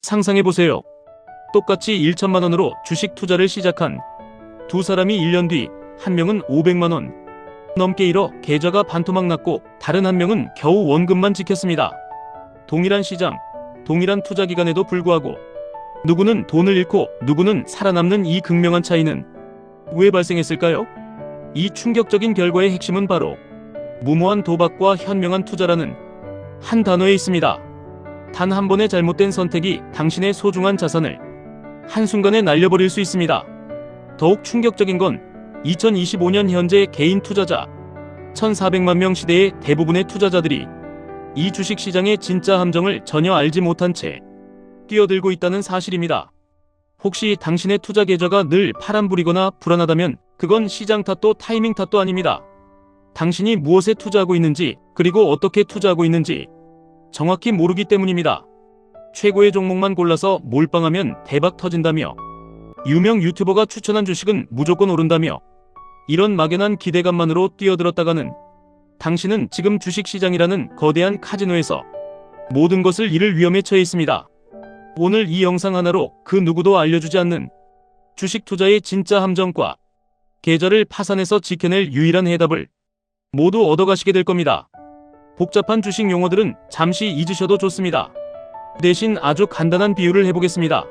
상상해보세요. 똑같이 1천만 원으로 주식 투자를 시작한 두 사람이 1년 뒤 한 명은 500만 원 넘게 잃어 계좌가 반토막 났고 다른 한 명은 겨우 원금만 지켰습니다. 동일한 시장, 동일한 투자 기간에도 불구하고 누구는 돈을 잃고 누구는 살아남는 이 극명한 차이는 왜 발생했을까요? 이 충격적인 결과의 핵심은 바로 무모한 도박과 현명한 투자라는 한 단어에 있습니다. 단 한 번의 잘못된 선택이 당신의 소중한 자산을 한순간에 날려버릴 수 있습니다. 더욱 충격적인 건 2025년 현재 개인 투자자 1,400만 명 시대의 대부분의 투자자들이 이 주식시장의 진짜 함정을 전혀 알지 못한 채 뛰어들고 있다는 사실입니다. 혹시 당신의 투자 계좌가 늘 파란불이거나 불안하다면 그건 시장 탓도 타이밍 탓도 아닙니다. 당신이 무엇에 투자하고 있는지 그리고 어떻게 투자하고 있는지 정확히 모르기 때문입니다. 최고의 종목만 골라서 몰빵하면 대박 터진다며 유명 유튜버가 추천한 주식은 무조건 오른다며 이런 막연한 기대감만으로 뛰어들었다가는 당신은 지금 주식시장이라는 거대한 카지노에서 모든 것을 잃을 위험에 처해 있습니다. 오늘 이 영상 하나로 그 누구도 알려주지 않는 주식 투자의 진짜 함정과 계좌를 파산해서 지켜낼 유일한 해답을 모두 얻어가시게 될 겁니다. 복잡한 주식 용어들은 잠시 잊으셔도 좋습니다. 대신 아주 간단한 비유를 해보겠습니다.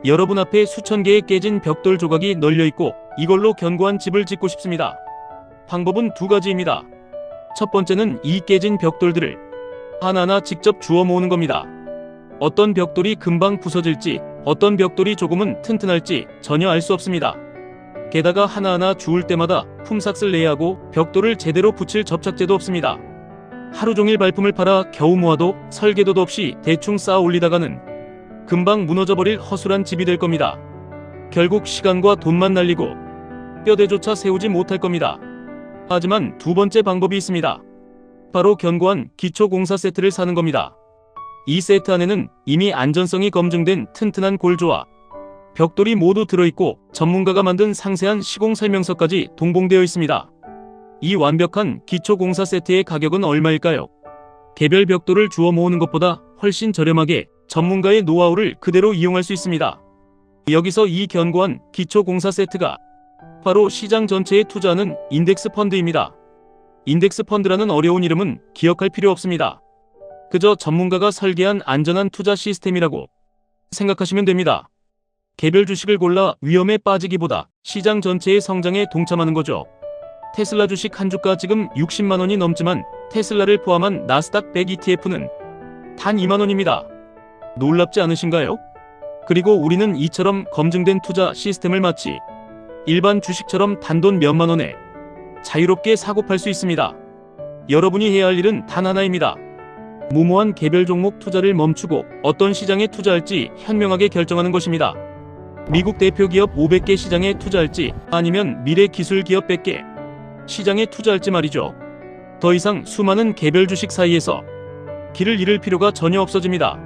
여러분 앞에 수천 개의 깨진 벽돌 조각이 널려있고 이걸로 견고한 집을 짓고 싶습니다. 방법은 두 가지입니다. 첫 번째는 이 깨진 벽돌들을 하나하나 직접 주워 모으는 겁니다. 어떤 벽돌이 금방 부서질지, 어떤 벽돌이 조금은 튼튼할지 전혀 알 수 없습니다. 게다가 하나하나 주울 때마다 품삯을 내야 하고 벽돌을 제대로 붙일 접착제도 없습니다. 하루 종일 발품을 팔아 겨우 모아도 설계도도 없이 대충 쌓아 올리다가는 금방 무너져버릴 허술한 집이 될 겁니다. 결국 시간과 돈만 날리고 뼈대조차 세우지 못할 겁니다. 하지만 두 번째 방법이 있습니다. 바로 견고한 기초공사 세트를 사는 겁니다. 이 세트 안에는 이미 안전성이 검증된 튼튼한 골조와 벽돌이 모두 들어있고 전문가가 만든 상세한 시공 설명서까지 동봉되어 있습니다. 이 완벽한 기초공사 세트의 가격은 얼마일까요? 개별 벽돌을 주워 모으는 것보다 훨씬 저렴하게 전문가의 노하우를 그대로 이용할 수 있습니다. 여기서 이 견고한 기초공사 세트가 바로 시장 전체에 투자하는 인덱스 펀드입니다. 인덱스 펀드라는 어려운 이름은 기억할 필요 없습니다. 그저 전문가가 설계한 안전한 투자 시스템이라고 생각하시면 됩니다. 개별 주식을 골라 위험에 빠지기보다 시장 전체의 성장에 동참하는 거죠. 테슬라 주식 한 주가 지금 60만 원이 넘지만 테슬라를 포함한 나스닥 100 ETF는 단 2만 원입니다. 놀랍지 않으신가요? 그리고 우리는 이처럼 검증된 투자 시스템을 마치 일반 주식처럼 단돈 몇만 원에 자유롭게 사고 팔 수 있습니다. 여러분이 해야 할 일은 단 하나입니다. 무모한 개별 종목 투자를 멈추고 어떤 시장에 투자할지 현명하게 결정하는 것입니다. 미국 대표 기업 500개 시장에 투자할지 아니면 미래 기술 기업 100개 시장에 투자할지 말이죠. 더 이상 수많은 개별 주식 사이에서 길을 잃을 필요가 전혀 없어집니다.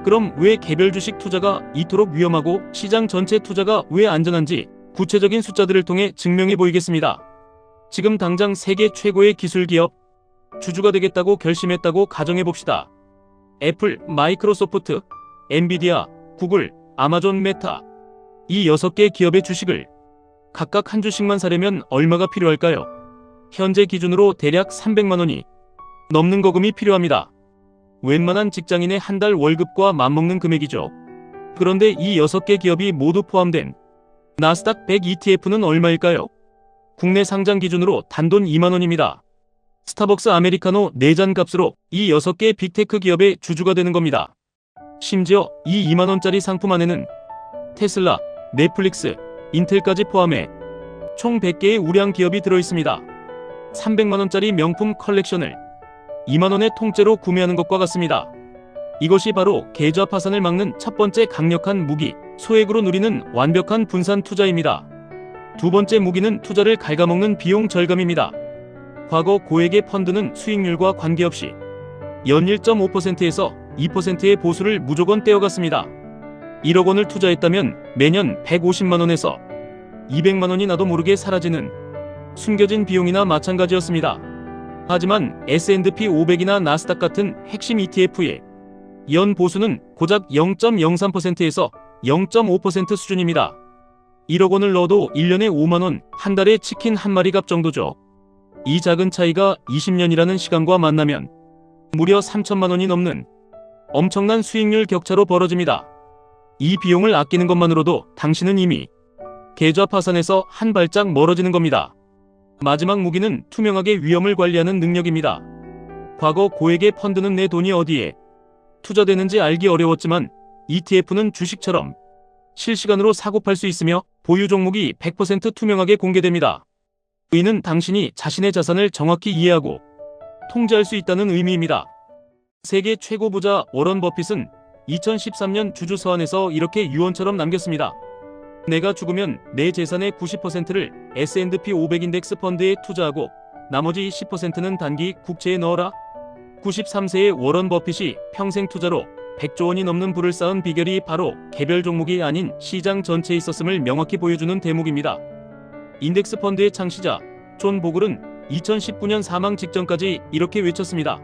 그럼 왜 개별 주식 투자가 이토록 위험하고 시장 전체 투자가 왜 안전한지 구체적인 숫자들을 통해 증명해 보이겠습니다. 지금 당장 세계 최고의 기술 기업 주주가 되겠다고 결심했다고 가정해 봅시다. 애플, 마이크로소프트, 엔비디아, 구글, 아마존, 메타 이 6개 기업의 주식을 각각 한 주씩만 사려면 얼마가 필요할까요? 현재 기준으로 대략 300만 원이 넘는 거금이 필요합니다. 웬만한 직장인의 한 달 월급과 맞먹는 금액이죠. 그런데 이 6개 기업이 모두 포함된 나스닥 100 ETF는 얼마일까요? 국내 상장 기준으로 단돈 2만 원입니다. 스타벅스 아메리카노 4잔 값으로 이 6개 빅테크 기업의 주주가 되는 겁니다. 심지어 이 2만 원짜리 상품 안에는 테슬라, 넷플릭스, 인텔까지 포함해 총 100개의 우량 기업이 들어있습니다. 300만 원짜리 명품 컬렉션을 2만 원에 통째로 구매하는 것과 같습니다. 이것이 바로 계좌 파산을 막는 첫 번째 강력한 무기, 소액으로 누리는 완벽한 분산 투자입니다. 두 번째 무기는 투자를 갉아먹는 비용 절감입니다. 과거 고액의 펀드는 수익률과 관계없이 연 1.5%에서 2%의 보수를 무조건 떼어갔습니다. 1억 원을 투자했다면 매년 150만 원에서 200만 원이 나도 모르게 사라지는 숨겨진 비용이나 마찬가지였습니다. 하지만 S&P 500이나 나스닥 같은 핵심 ETF에 연 보수는 고작 0.03%에서 0.5% 수준입니다. 1억 원을 넣어도 1년에 5만 원, 한 달에 치킨 한 마리 값 정도죠. 이 작은 차이가 20년이라는 시간과 만나면 무려 3천만 원이 넘는 엄청난 수익률 격차로 벌어집니다. 이 비용을 아끼는 것만으로도 당신은 이미 계좌 파산에서 한 발짝 멀어지는 겁니다. 마지막 무기는 투명하게 위험을 관리하는 능력입니다. 과거 고액의 펀드는 내 돈이 어디에 투자되는지 알기 어려웠지만 ETF는 주식처럼 실시간으로 사고팔 수 있으며 보유 종목이 100% 투명하게 공개됩니다. 이는 당신이 자신의 자산을 정확히 이해하고 통제할 수 있다는 의미입니다. 세계 최고 부자 워런 버핏은 2013년 주주 서한에서 이렇게 유언처럼 남겼습니다. 내가 죽으면 내 재산의 90%를 S&P 500 인덱스 펀드에 투자하고 나머지 10%는 단기 국채에 넣어라. 93세의 워런 버핏이 평생 투자로 100조 원이 넘는 부를 쌓은 비결이 바로 개별 종목이 아닌 시장 전체에 있었음을 명확히 보여주는 대목입니다. 인덱스 펀드의 창시자 존 보글은 2019년 사망 직전까지 이렇게 외쳤습니다.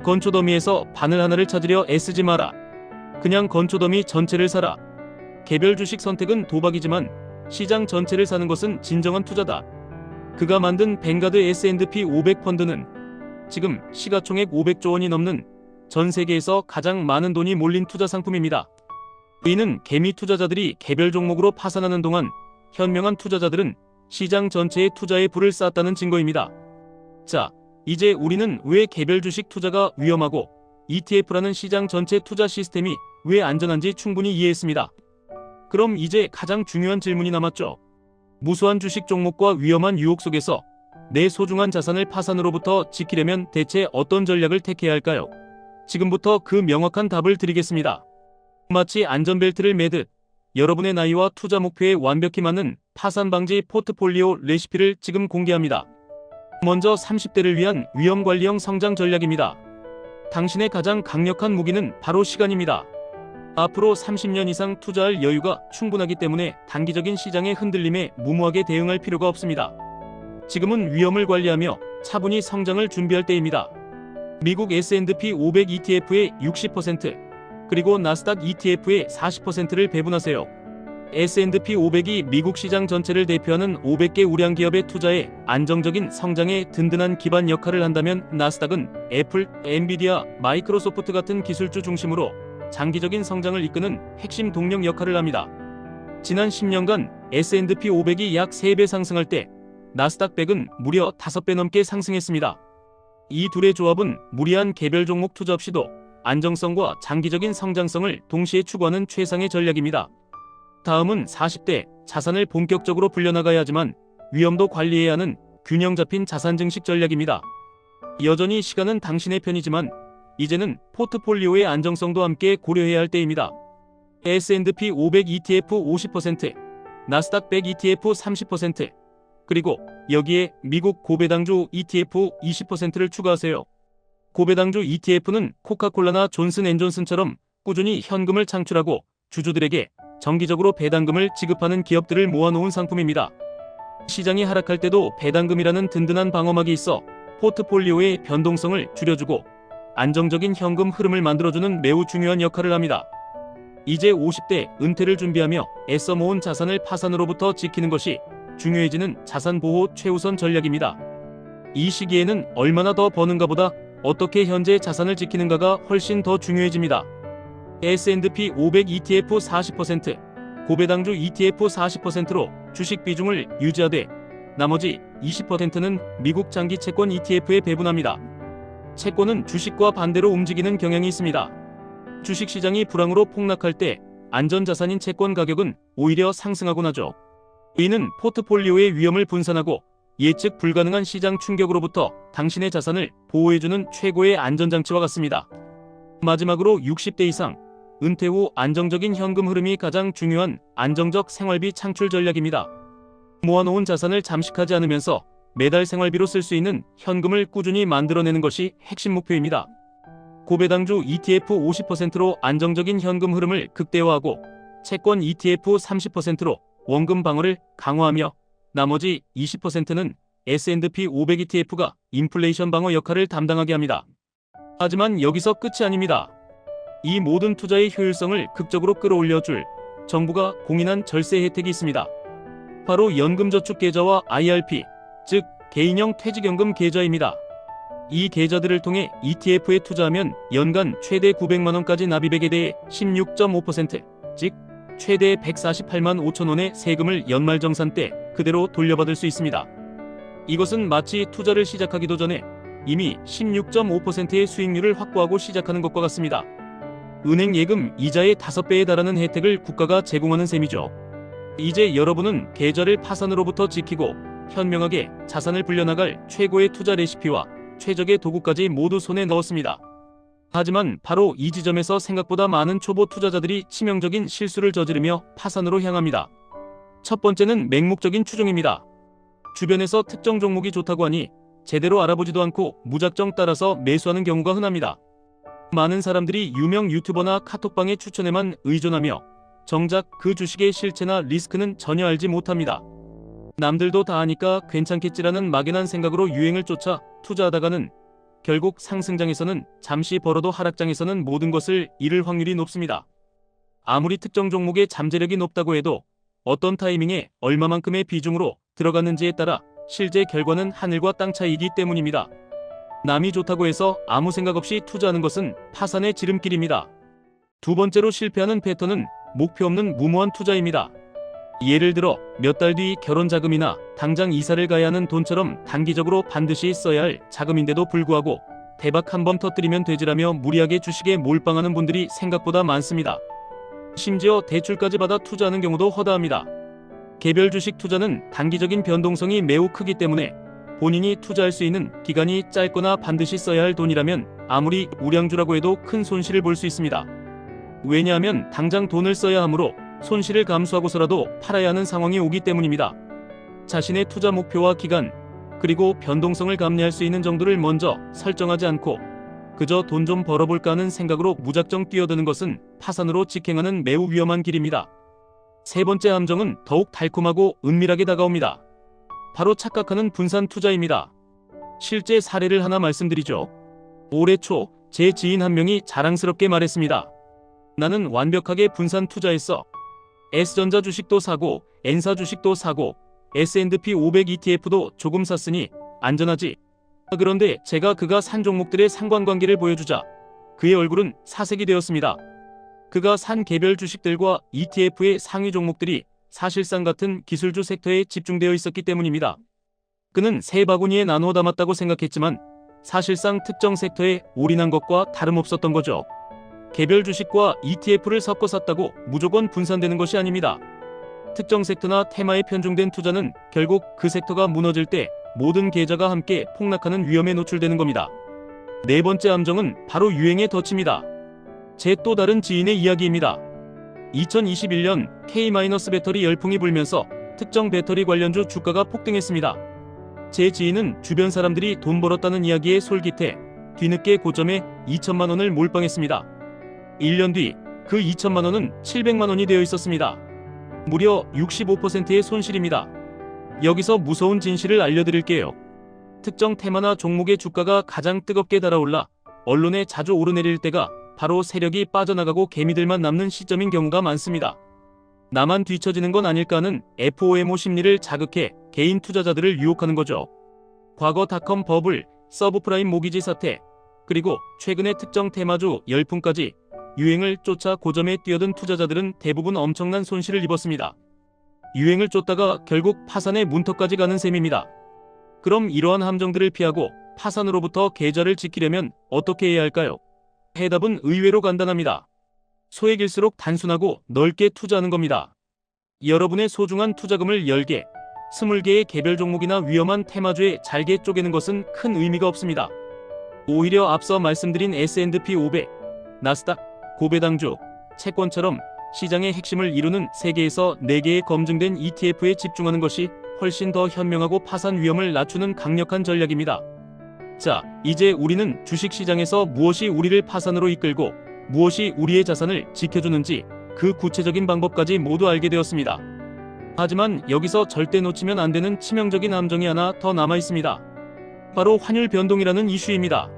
건초더미에서 바늘 하나를 찾으려 애쓰지 마라. 그냥 건초더미 전체를 사라. 개별 주식 선택은 도박이지만 시장 전체를 사는 것은 진정한 투자다. 그가 만든 뱅가드 S&P 500 펀드는 지금 시가총액 500조 원이 넘는 전 세계에서 가장 많은 돈이 몰린 투자 상품입니다. 이는 개미 투자자들이 개별 종목으로 파산하는 동안 현명한 투자자들은 시장 전체에 투자의 불을 쌓았다는 증거입니다. 자, 이제 우리는 왜 개별 주식 투자가 위험하고 ETF라는 시장 전체 투자 시스템이 왜 안전한지 충분히 이해했습니다. 그럼 이제 가장 중요한 질문이 남았죠. 무수한 주식 종목과 위험한 유혹 속에서 내 소중한 자산을 파산으로부터 지키려면 대체 어떤 전략을 택해야 할까요? 지금부터 그 명확한 답을 드리겠습니다. 마치 안전벨트를 매듯 여러분의 나이와 투자 목표에 완벽히 맞는 파산 방지 포트폴리오 레시피를 지금 공개합니다. 먼저 30대를 위한 위험관리형 성장 전략입니다. 당신의 가장 강력한 무기는 바로 시간입니다. 앞으로 30년 이상 투자할 여유가 충분하기 때문에 단기적인 시장의 흔들림에 무모하게 대응할 필요가 없습니다. 지금은 위험을 관리하며 차분히 성장을 준비할 때입니다. 미국 S&P 500 ETF의 60%, 그리고 나스닥 ETF의 40%를 배분하세요. S&P 500이 미국 시장 전체를 대표하는 500개 우량 기업의 투자에 안정적인 성장에 든든한 기반 역할을 한다면 나스닥은 애플, 엔비디아, 마이크로소프트 같은 기술주 중심으로 장기적인 성장을 이끄는 핵심 동력 역할을 합니다. 지난 10년간 S&P 500이 약 3배 상승할 때 나스닥 100은 무려 5배 넘게 상승했습니다. 이 둘의 조합은 무리한 개별 종목 투자 없이도 안정성과 장기적인 성장성을 동시에 추구하는 최상의 전략입니다. 다음은 40대 자산을 본격적으로 불려나가야 하지만 위험도 관리해야 하는 균형 잡힌 자산 증식 전략입니다. 여전히 시간은 당신의 편이지만 이제는 포트폴리오의 안정성도 함께 고려해야 할 때입니다. S&P 500 ETF 50%, 나스닥 100 ETF 30%, 그리고 여기에 미국 고배당주 ETF 20%를 추가하세요. 고배당주 ETF는 코카콜라나 존슨앤존슨처럼 꾸준히 현금을 창출하고 주주들에게 정기적으로 배당금을 지급하는 기업들을 모아놓은 상품입니다. 시장이 하락할 때도 배당금이라는 든든한 방어막이 있어 포트폴리오의 변동성을 줄여주고 안정적인 현금 흐름을 만들어주는 매우 중요한 역할을 합니다. 이제 50대 은퇴를 준비하며 애써 모은 자산을 파산으로부터 지키는 것이 중요해지는 자산 보호 최우선 전략입니다. 이 시기에는 얼마나 더 버는가 보다 어떻게 현재 자산을 지키는가가 훨씬 더 중요해집니다. S&P 500 ETF 40%, 고배당주 ETF 40%로 주식 비중을 유지하되 나머지 20%는 미국 장기 채권 ETF에 배분합니다. 채권은 주식과 반대로 움직이는 경향이 있습니다. 주식시장이 불황으로 폭락할 때 안전자산인 채권 가격은 오히려 상승하곤 하죠. 이는 포트폴리오의 위험을 분산하고 예측 불가능한 시장 충격으로부터 당신의 자산을 보호해주는 최고의 안전장치와 같습니다. 마지막으로 60대 이상, 은퇴 후 안정적인 현금 흐름이 가장 중요한 안정적 생활비 창출 전략입니다. 모아놓은 자산을 잠식하지 않으면서 매달 생활비로 쓸 수 있는 현금을 꾸준히 만들어내는 것이 핵심 목표입니다. 고배당주 ETF 50%로 안정적인 현금 흐름을 극대화하고 채권 ETF 30%로 원금 방어를 강화하며 나머지 20%는 S&P 500 ETF가 인플레이션 방어 역할을 담당하게 합니다. 하지만 여기서 끝이 아닙니다. 이 모든 투자의 효율성을 극적으로 끌어올려줄 정부가 공인한 절세 혜택이 있습니다. 바로 연금저축계좌와 IRP, 즉 개인형 퇴직연금 계좌입니다. 이 계좌들을 통해 ETF에 투자하면 연간 최대 900만원까지 납입액에 대해 16.5%, 즉 최대 148만 5천원의 세금을 연말정산 때 그대로 돌려받을 수 있습니다. 이것은 마치 투자를 시작하기도 전에 이미 16.5%의 수익률을 확보하고 시작하는 것과 같습니다. 은행 예금 이자의 5배에 달하는 혜택을 국가가 제공하는 셈이죠. 이제 여러분은 계좌를 파산으로부터 지키고 현명하게 자산을 불려나갈 최고의 투자 레시피와 최적의 도구까지 모두 손에 넣었습니다. 하지만 바로 이 지점에서 생각보다 많은 초보 투자자들이 치명적인 실수를 저지르며 파산으로 향합니다. 첫 번째는 맹목적인 추종입니다. 주변에서 특정 종목이 좋다고 하니 제대로 알아보지도 않고 무작정 따라서 매수하는 경우가 흔합니다. 많은 사람들이 유명 유튜버나 카톡방의 추천에만 의존하며 정작 그 주식의 실체나 리스크는 전혀 알지 못합니다. 남들도 다 아니까 괜찮겠지라는 막연한 생각으로 유행을 쫓아 투자하다가는 결국 상승장에서는 잠시 벌어도 하락장에서는 모든 것을 잃을 확률이 높습니다. 아무리 특정 종목의 잠재력이 높다고 해도 어떤 타이밍에 얼마만큼의 비중으로 들어갔는지에 따라 실제 결과는 하늘과 땅 차이이기 때문입니다. 남이 좋다고 해서 아무 생각 없이 투자하는 것은 파산의 지름길입니다. 두 번째로 실패하는 패턴은 목표 없는 무모한 투자입니다. 예를 들어 몇 달 뒤 결혼 자금이나 당장 이사를 가야 하는 돈처럼 단기적으로 반드시 써야 할 자금인데도 불구하고 대박 한번 터뜨리면 되지라며 무리하게 주식에 몰빵하는 분들이 생각보다 많습니다. 심지어 대출까지 받아 투자하는 경우도 허다합니다. 개별 주식 투자는 단기적인 변동성이 매우 크기 때문에 본인이 투자할 수 있는 기간이 짧거나 반드시 써야 할 돈이라면 아무리 우량주라고 해도 큰 손실을 볼 수 있습니다. 왜냐하면 당장 돈을 써야 하므로 손실을 감수하고서라도 팔아야 하는 상황이 오기 때문입니다. 자신의 투자 목표와 기간, 그리고 변동성을 감내할 수 있는 정도를 먼저 설정하지 않고 그저 돈 좀 벌어볼까 하는 생각으로 무작정 뛰어드는 것은 파산으로 직행하는 매우 위험한 길입니다. 세 번째 함정은 더욱 달콤하고 은밀하게 다가옵니다. 바로 착각하는 분산 투자입니다. 실제 사례를 하나 말씀드리죠. 올해 초 제 지인 한 명이 자랑스럽게 말했습니다. 나는 완벽하게 분산 투자했어. S전자 주식도 사고 N사 주식도 사고 S&P 500 ETF도 조금 샀으니 안전하지. 그런데 제가 그가 산 종목들의 상관관계를 보여주자 그의 얼굴은 사색이 되었습니다. 그가 산 개별 주식들과 ETF의 상위 종목들이 사실상 같은 기술주 섹터에 집중되어 있었기 때문입니다. 그는 세 바구니에 나누어 담았다고 생각했지만 사실상 특정 섹터에 올인한 것과 다름없었던 거죠. 개별 주식과 ETF를 섞어 샀다고 무조건 분산되는 것이 아닙니다. 특정 섹터나 테마에 편중된 투자는 결국 그 섹터가 무너질 때 모든 계좌가 함께 폭락하는 위험에 노출되는 겁니다. 네 번째 함정은 바로 유행의 덫입니다. 제 또 다른 지인의 이야기입니다. 2021년 K-배터리 열풍이 불면서 특정 배터리 관련주 주가가 폭등했습니다. 제 지인은 주변 사람들이 돈 벌었다는 이야기에 솔깃해 뒤늦게 고점에 2천만 원을 몰빵했습니다. 1년 뒤 그 2천만 원은 700만 원이 되어 있었습니다. 무려 65%의 손실입니다. 여기서 무서운 진실을 알려드릴게요. 특정 테마나 종목의 주가가 가장 뜨겁게 달아올라 언론에 자주 오르내릴 때가 바로 세력이 빠져나가고 개미들만 남는 시점인 경우가 많습니다. 나만 뒤처지는 건 아닐까 하는 FOMO 심리를 자극해 개인 투자자들을 유혹하는 거죠. 과거 닷컴 버블, 서브프라임 모기지 사태, 그리고 최근의 특정 테마주 열풍까지 유행을 쫓아 고점에 뛰어든 투자자들은 대부분 엄청난 손실을 입었습니다. 유행을 쫓다가 결국 파산의 문턱까지 가는 셈입니다. 그럼 이러한 함정들을 피하고 파산으로부터 계좌를 지키려면 어떻게 해야 할까요? 해답은 의외로 간단합니다. 소액일수록 단순하고 넓게 투자하는 겁니다. 여러분의 소중한 투자금을 10개, 20개의 개별 종목이나 위험한 테마주에 잘게 쪼개는 것은 큰 의미가 없습니다. 오히려 앞서 말씀드린 S&P 500, 나스닥, 고배당주, 채권처럼 시장의 핵심을 이루는 3개에서 4개의 검증된 ETF에 집중하는 것이 훨씬 더 현명하고 파산 위험을 낮추는 강력한 전략입니다. 자, 이제 우리는 주식시장에서 무엇이 우리를 파산으로 이끌고 무엇이 우리의 자산을 지켜주는지 그 구체적인 방법까지 모두 알게 되었습니다. 하지만 여기서 절대 놓치면 안 되는 치명적인 함정이 하나 더 남아 있습니다. 바로 환율 변동이라는 이슈입니다.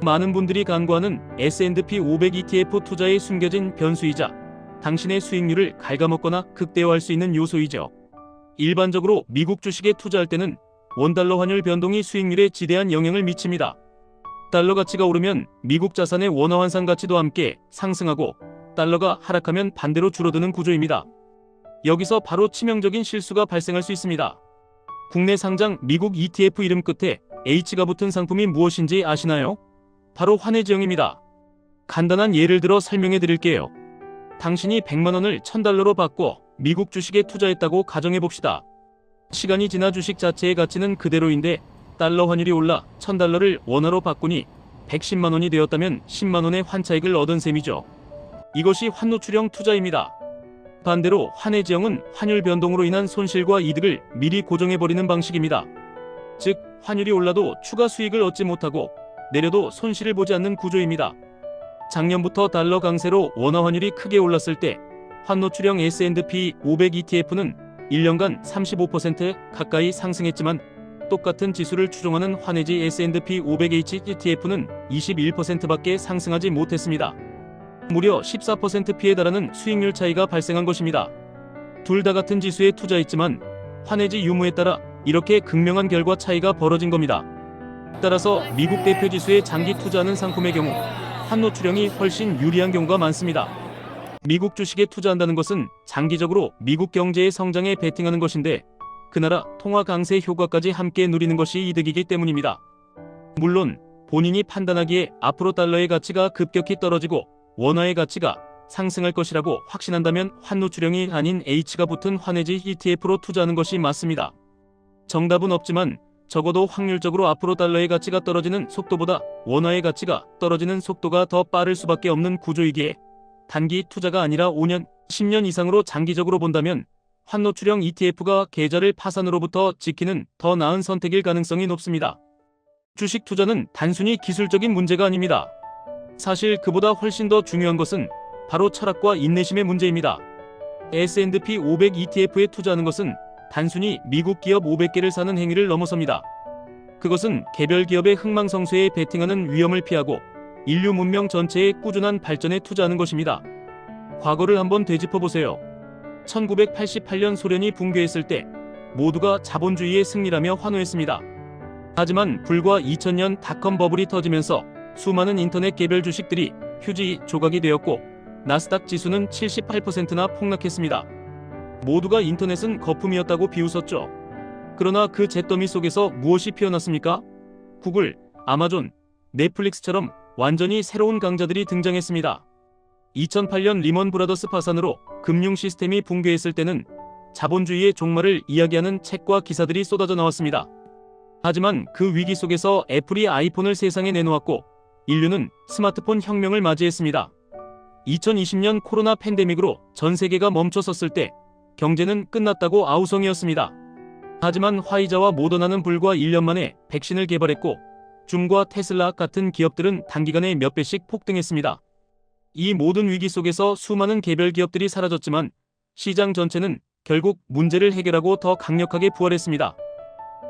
많은 분들이 간구하는 S&P 500 ETF 투자의 숨겨진 변수이자 당신의 수익률을 갉아먹거나 극대화할 수 있는 요소이죠. 일반적으로 미국 주식에 투자할 때는 원달러 환율 변동이 수익률에 지대한 영향을 미칩니다. 달러 가치가 오르면 미국 자산의 원화 환산 가치도 함께 상승하고 달러가 하락하면 반대로 줄어드는 구조입니다. 여기서 바로 치명적인 실수가 발생할 수 있습니다. 국내 상장 미국 ETF 이름 끝에 H가 붙은 상품이 무엇인지 아시나요? 바로 환해지형입니다. 간단한 예를 들어 설명해 드릴게요. 당신이 100만 원을 1000달러로 바꿔 미국 주식에 투자했다고 가정해 봅시다. 시간이 지나 주식 자체의 가치는 그대로인데 달러 환율이 올라 1000달러를 원화로 바꾸니 110만 원이 되었다면 10만 원의 환차익을 얻은 셈이죠. 이것이 환노출형 투자입니다. 반대로 환해지형은 환율 변동으로 인한 손실과 이득을 미리 고정해버리는 방식입니다. 즉, 환율이 올라도 추가 수익을 얻지 못하고 내려도 손실을 보지 않는 구조입니다. 작년부터 달러 강세로 원화 환율이 크게 올랐을 때 환노출형 S&P 500 ETF는 1년간 35% 가까이 상승했지만 똑같은 지수를 추종하는 환해지 S&P 500H ETF는 21%밖에 상승하지 못했습니다. 무려 14%에 달하는 수익률 차이가 발생한 것입니다. 둘 다 같은 지수에 투자했지만 환해지 유무에 따라 이렇게 극명한 결과 차이가 벌어진 겁니다. 따라서 미국 대표 지수에 장기 투자하는 상품의 경우 환노출형이 훨씬 유리한 경우가 많습니다. 미국 주식에 투자한다는 것은 장기적으로 미국 경제의 성장에 베팅하는 것인데 그 나라 통화 강세 효과까지 함께 누리는 것이 이득이기 때문입니다. 물론 본인이 판단하기에 앞으로 달러의 가치가 급격히 떨어지고 원화의 가치가 상승할 것이라고 확신한다면 환노출형이 아닌 H가 붙은 환해지 ETF로 투자하는 것이 맞습니다. 정답은 없지만 적어도 확률적으로 앞으로 달러의 가치가 떨어지는 속도보다 원화의 가치가 떨어지는 속도가 더 빠를 수밖에 없는 구조이기에 단기 투자가 아니라 5년, 10년 이상으로 장기적으로 본다면 환노출형 ETF가 계좌를 파산으로부터 지키는 더 나은 선택일 가능성이 높습니다. 주식 투자는 단순히 기술적인 문제가 아닙니다. 사실 그보다 훨씬 더 중요한 것은 바로 철학과 인내심의 문제입니다. S&P 500 ETF에 투자하는 것은 단순히 미국 기업 500개를 사는 행위를 넘어섭니다. 그것은 개별 기업의 흥망성쇠에 베팅하는 위험을 피하고 인류 문명 전체의 꾸준한 발전에 투자하는 것입니다. 과거를 한번 되짚어보세요. 1988년 소련이 붕괴했을 때 모두가 자본주의의 승리라며 환호했습니다. 하지만 불과 2000년 닷컴 버블이 터지면서 수많은 인터넷 개별 주식들이 휴지 조각이 되었고 나스닥 지수는 78%나 폭락했습니다. 모두가 인터넷은 거품이었다고 비웃었죠. 그러나 그 잿더미 속에서 무엇이 피어났습니까? 구글, 아마존, 넷플릭스처럼 완전히 새로운 강자들이 등장했습니다. 2008년 리먼 브라더스 파산으로 금융 시스템이 붕괴했을 때는 자본주의의 종말을 이야기하는 책과 기사들이 쏟아져 나왔습니다. 하지만 그 위기 속에서 애플이 아이폰을 세상에 내놓았고 인류는 스마트폰 혁명을 맞이했습니다. 2020년 코로나 팬데믹으로 전 세계가 멈춰섰을 때 경제는 끝났다고 아우성이었습니다. 하지만 화이자와 모더나는 불과 1년 만에 백신을 개발했고 줌과 테슬라 같은 기업들은 단기간에 몇 배씩 폭등했습니다. 이 모든 위기 속에서 수많은 개별 기업들이 사라졌지만 시장 전체는 결국 문제를 해결하고 더 강력하게 부활했습니다.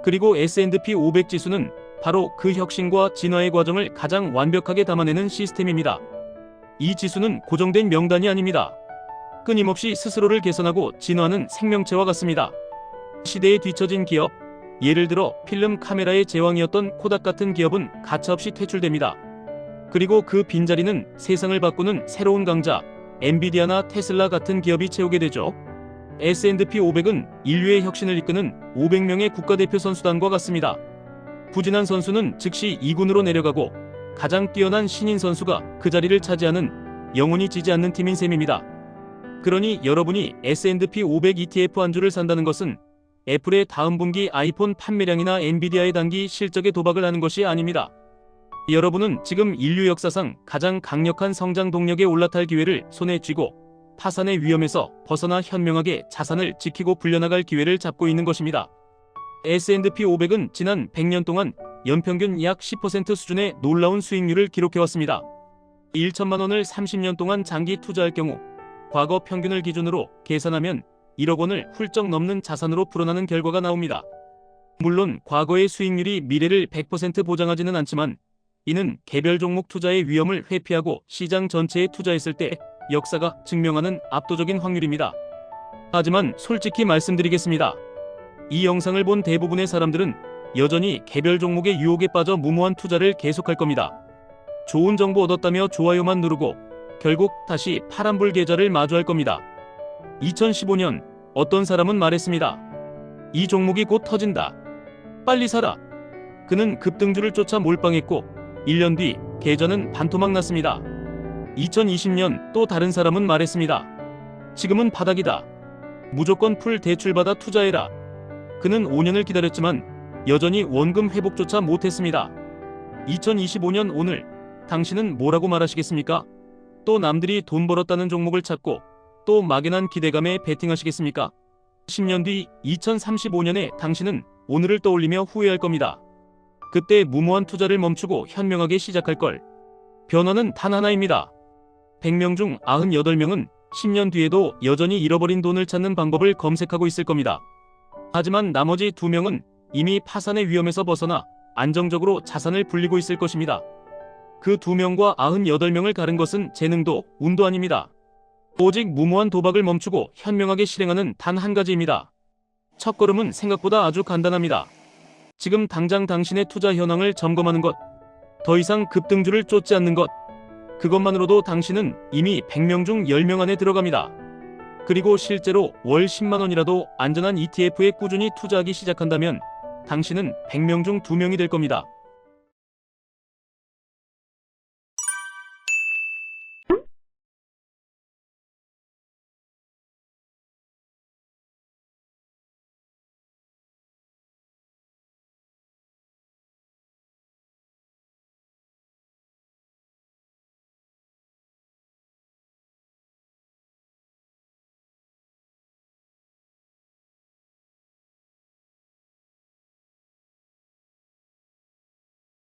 그리고 S&P 500 지수는 바로 그 혁신과 진화의 과정을 가장 완벽하게 담아내는 시스템입니다. 이 지수는 고정된 명단이 아닙니다. 끊임없이 스스로를 개선하고 진화하는 생명체와 같습니다. 시대에 뒤처진 기업, 예를 들어 필름 카메라의 제왕이었던 코닥 같은 기업은 가차없이 퇴출됩니다. 그리고 그 빈자리는 세상을 바꾸는 새로운 강자, 엔비디아나 테슬라 같은 기업이 채우게 되죠. S&P 500은 인류의 혁신을 이끄는 500명의 국가대표 선수단과 같습니다. 부진한 선수는 즉시 2군으로 내려가고 가장 뛰어난 신인 선수가 그 자리를 차지하는 영원히 지지 않는 팀인 셈입니다. 그러니 여러분이 S&P 500 ETF 한 주를 산다는 것은 애플의 다음 분기 아이폰 판매량이나 엔비디아의 단기 실적에 도박을 하는 것이 아닙니다. 여러분은 지금 인류 역사상 가장 강력한 성장 동력에 올라탈 기회를 손에 쥐고 파산의 위험에서 벗어나 현명하게 자산을 지키고 불려나갈 기회를 잡고 있는 것입니다. S&P 500은 지난 100년 동안 연평균 약 10% 수준의 놀라운 수익률을 기록해왔습니다. 1천만 원을 30년 동안 장기 투자할 경우 과거 평균을 기준으로 계산하면 1억 원을 훌쩍 넘는 자산으로 불어나는 결과가 나옵니다. 물론 과거의 수익률이 미래를 100% 보장하지는 않지만 이는 개별 종목 투자의 위험을 회피하고 시장 전체에 투자했을 때 역사가 증명하는 압도적인 확률입니다. 하지만 솔직히 말씀드리겠습니다. 이 영상을 본 대부분의 사람들은 여전히 개별 종목의 유혹에 빠져 무모한 투자를 계속할 겁니다. 좋은 정보 얻었다며 좋아요만 누르고 결국 다시 파란불 계좌를 마주할 겁니다. 2015년 어떤 사람은 말했습니다. 이 종목이 곧 터진다. 빨리 사라. 그는 급등주를 쫓아 몰빵했고 1년 뒤 계좌는 반토막 났습니다. 2020년 또 다른 사람은 말했습니다. 지금은 바닥이다. 무조건 풀 대출받아 투자해라. 그는 5년을 기다렸지만 여전히 원금 회복조차 못했습니다. 2025년 오늘 당신은 뭐라고 말하시겠습니까? 또 남들이 돈 벌었다는 종목을 찾고 또 막연한 기대감에 베팅하시겠습니까? 10년 뒤 2035년에 당신은 오늘을 떠올리며 후회할 겁니다. 그때 무모한 투자를 멈추고 현명하게 시작할 걸. 변화는 단 하나입니다. 100명 중 98명은 10년 뒤에도 여전히 잃어버린 돈을 찾는 방법을 검색하고 있을 겁니다. 하지만 나머지 2명은 이미 파산의 위험에서 벗어나 안정적으로 자산을 불리고 있을 것입니다. 그 2명과 98명을 가른 것은 재능도 운도 아닙니다. 오직 무모한 도박을 멈추고 현명하게 실행하는 단 한 가지입니다. 첫걸음은 생각보다 아주 간단합니다. 지금 당장 당신의 투자 현황을 점검하는 것, 더 이상 급등주를 쫓지 않는 것, 그것만으로도 당신은 이미 100명 중 10명 안에 들어갑니다. 그리고 실제로 월 10만 원이라도 안전한 ETF에 꾸준히 투자하기 시작한다면 당신은 100명 중 2명이 될 겁니다.